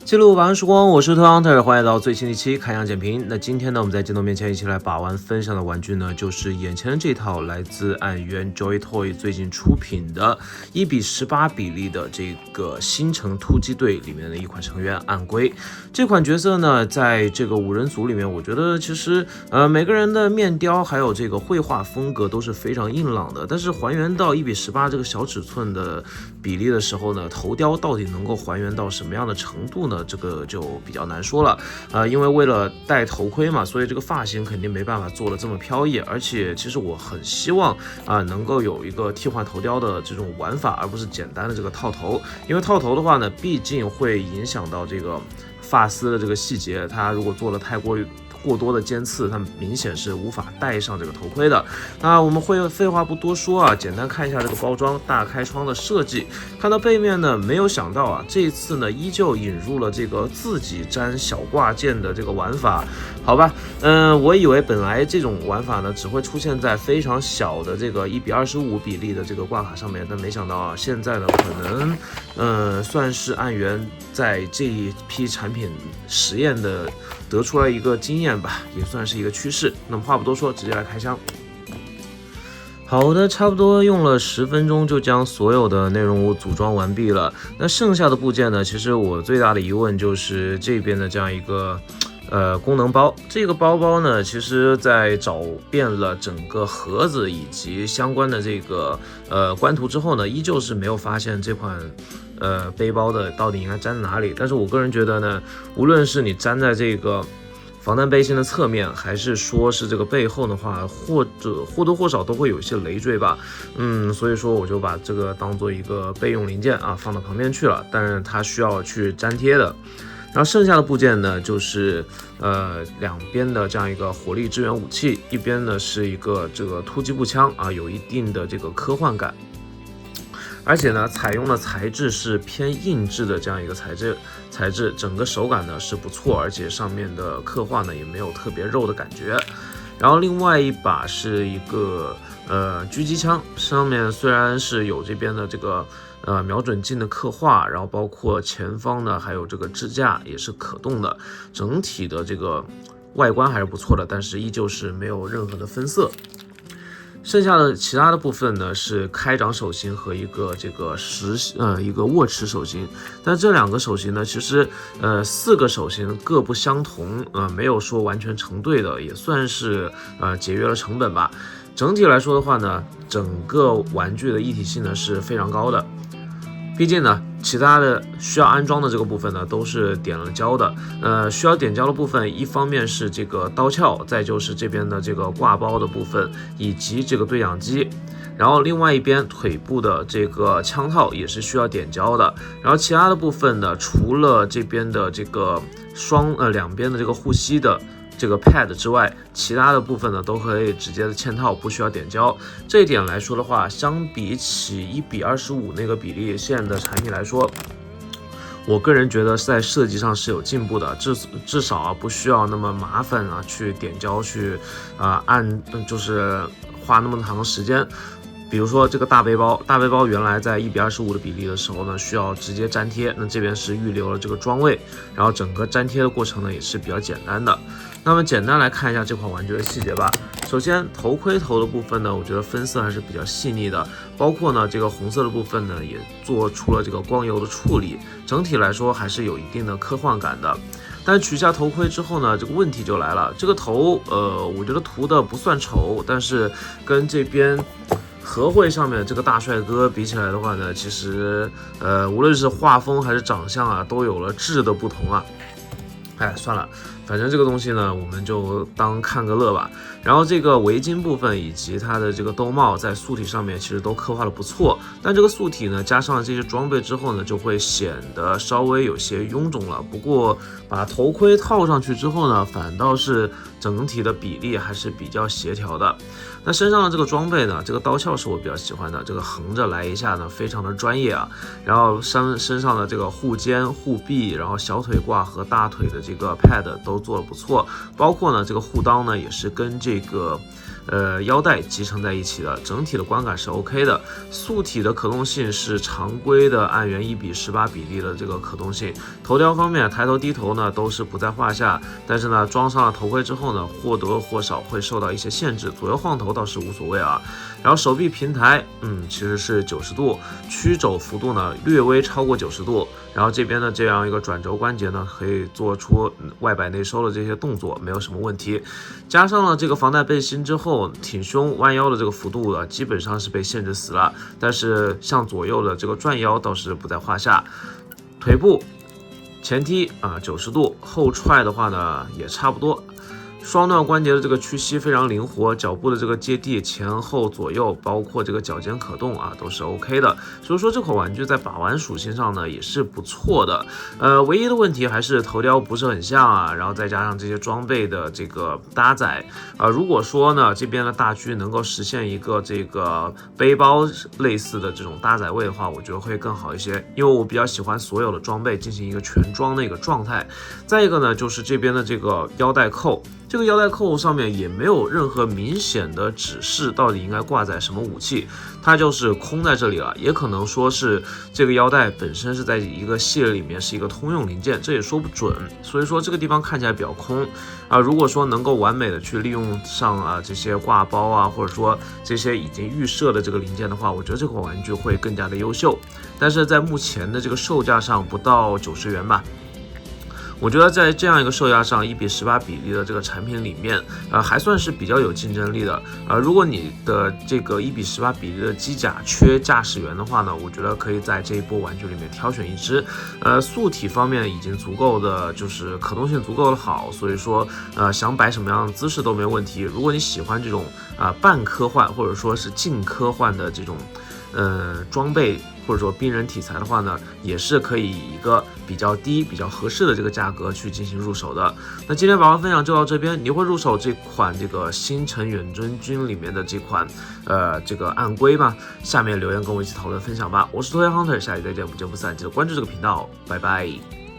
记录晚安时光，我是特 Hunter， 欢迎来到最新的一期开箱简评。那今天呢，我们在镜头面前一起来把玩分享的玩具呢，就是眼前的这套来自暗源 Joy Toy 最近出品的1:18比例的这个星城突击队里面的一款成员暗龟。这款角色呢，在这个5人组里面，我觉得其实每个人的面雕还有这个绘画风格都是非常硬朗的，但是还原到1:18这个小尺寸的比例的时候呢，头雕到底能够还原到什么样的程度呢？这个就比较难说了，因为为了戴头盔嘛，所以这个发型肯定没办法做的这么飘逸，而且其实我很希望能够有一个替换头雕的这种玩法，而不是简单的这个套头，因为套头的话呢，毕竟会影响到这个发丝的这个细节，它如果做的太过多的尖刺，它明显是无法戴上这个头盔的。那我们会废话不多说啊，简单看一下这个包装大开窗的设计。看到背面呢，没有想到啊，这一次呢依旧引入了这个自己粘小挂件的这个玩法。好吧，我以为本来这种玩法呢只会出现在非常小的这个1:25比例的这个挂卡上面，但没想到啊，现在呢可能算是暗源在这一批产品实验的得出来一个经验吧，也算是一个趋势。那么话不多说，直接来开箱。好的，差不多用了10分钟就将所有的内容物组装完毕了。那剩下的部件呢，其实我最大的疑问就是这边的这样一个功能包。这个包呢，其实在找遍了整个盒子以及相关的这个官图之后呢，依旧是没有发现这款背包的到底应该粘哪里。但是我个人觉得呢，无论是你粘在这个防弹背心的侧面，还是说是这个背后的话，或者或多或少都会有一些累赘吧。所以说我就把这个当做一个备用零件啊，放到旁边去了。但是它需要去粘贴的。然后剩下的部件呢，就是两边的这样一个火力支援武器，一边呢是一个这个突击步枪啊，有一定的这个科幻感。而且呢，采用的材质是偏硬质的这样一个材质，整个手感呢是不错，而且上面的刻画呢也没有特别肉的感觉。然后另外一把是一个狙击枪，上面虽然是有这边的这个瞄准镜的刻画，然后包括前方呢还有这个支架也是可动的，整体的这个外观还是不错的，但是依旧是没有任何的分色。剩下的其他的部分呢是开掌手型和一个这个一个握持手型，但这两个手型呢，其实4个手型各不相同，没有说完全成对的，也算是节约了成本吧。整体来说的话呢，整个玩具的一体性呢是非常高的。毕竟呢，其他的需要安装的这个部分呢，都是点了胶的。需要点胶的部分，一方面是这个刀鞘，再就是这边的这个挂包的部分，以及这个对讲机。然后另外一边腿部的这个枪套也是需要点胶的。然后其他的部分呢，除了这边的这个两边的这个护膝的这个 pad 之外，其他的部分呢都可以直接的嵌套，不需要点胶。这一点来说的话，相比起1:25那个比例线的产品来说，我个人觉得在设计上是有进步的，至少啊不需要那么麻烦啊去点胶去就是花那么长的时间。比如说这个大背包原来在1:25的比例的时候呢，需要直接粘贴，那这边是预留了这个装位，然后整个粘贴的过程呢也是比较简单的。那么简单来看一下这款玩具的细节吧。首先头盔头的部分呢，我觉得分色还是比较细腻的，包括呢这个红色的部分呢也做出了这个光油的处理，整体来说还是有一定的科幻感的。但取下头盔之后呢，这个问题就来了，这个头我觉得涂的不算丑，但是跟这边合会上面这个大帅哥比起来的话呢，其实无论是画风还是长相啊，都有了质的不同啊。算了，反正这个东西呢，我们就当看个乐吧。然后这个围巾部分以及它的这个兜帽在素体上面其实都刻画的不错，但这个素体呢加上了这些装备之后呢，就会显得稍微有些臃肿了。不过把头盔套上去之后呢，反倒是整体的比例还是比较协调的。那身上的这个装备呢，这个刀鞘是我比较喜欢的，这个横着来一下呢，非常的专业啊。然后身上的这个护肩、护臂，然后小腿挂和大腿的这个 pad 都做得不错，包括呢这个护裆呢也是跟这个腰带集成在一起的，整体的观感是 OK 的。素体的可动性是常规的按原1:18比例的这个可动性。头雕方面，抬头低头呢都是不在话下，但是呢装上了头盔之后呢，或多或少会受到一些限制，左右晃头倒是无所谓啊。然后手臂平台，其实是90度，曲肘幅度呢略微超过90度。然后这边的这样一个转轴关节呢，可以做出外摆内收的这些动作，没有什么问题。加上了这个防弹背心之后，挺胸弯腰的这个幅度呢，基本上是被限制死了。但是向左右的这个转腰倒是不在话下。腿部前踢90度，后踹的话呢也差不多。双段关节的这个屈膝非常灵活，脚部的这个接地前后左右，包括这个脚尖可动都是 OK 的。所以说这款玩具在把玩属性上呢也是不错的。唯一的问题还是头雕不是很像然后再加上这些装备的这个搭载如果说呢这边的大区能够实现一个这个背包类似的这种搭载位的话，我觉得会更好一些，因为我比较喜欢所有的装备进行一个全装的一个状态。再一个呢，就是这边的这个腰带扣。这个腰带扣上面也没有任何明显的指示，到底应该挂载什么武器，它就是空在这里了。也可能说是这个腰带本身是在一个系列里面是一个通用零件，这也说不准。所以说这个地方看起来比较空如果说能够完美的去利用上这些挂包或者说这些已经预设的这个零件的话，我觉得这款玩具会更加的优秀。但是在目前的这个售价上不到90元吧。我觉得在这样一个售价上1:18比例的这个产品里面，还算是比较有竞争力的。如果你的这个1:18比例的机甲缺驾驶员的话呢，我觉得可以在这一波玩具里面挑选一只。素体方面已经足够的，就是可动性足够的好，所以说想摆什么样的姿势都没问题。如果你喜欢这种半科幻或者说是近科幻的这种装备或者说兵人题材的话呢，也是可以以一个比较低比较合适的这个价格去进行入手的。那今天把玩分享就到这边，你会入手这款这个星辰远征军里面的这款这个暗龟吗？下面留言跟我一起讨论分享吧。我是Toy Hunter，下期再见，不见不散，记得关注这个频道，拜拜。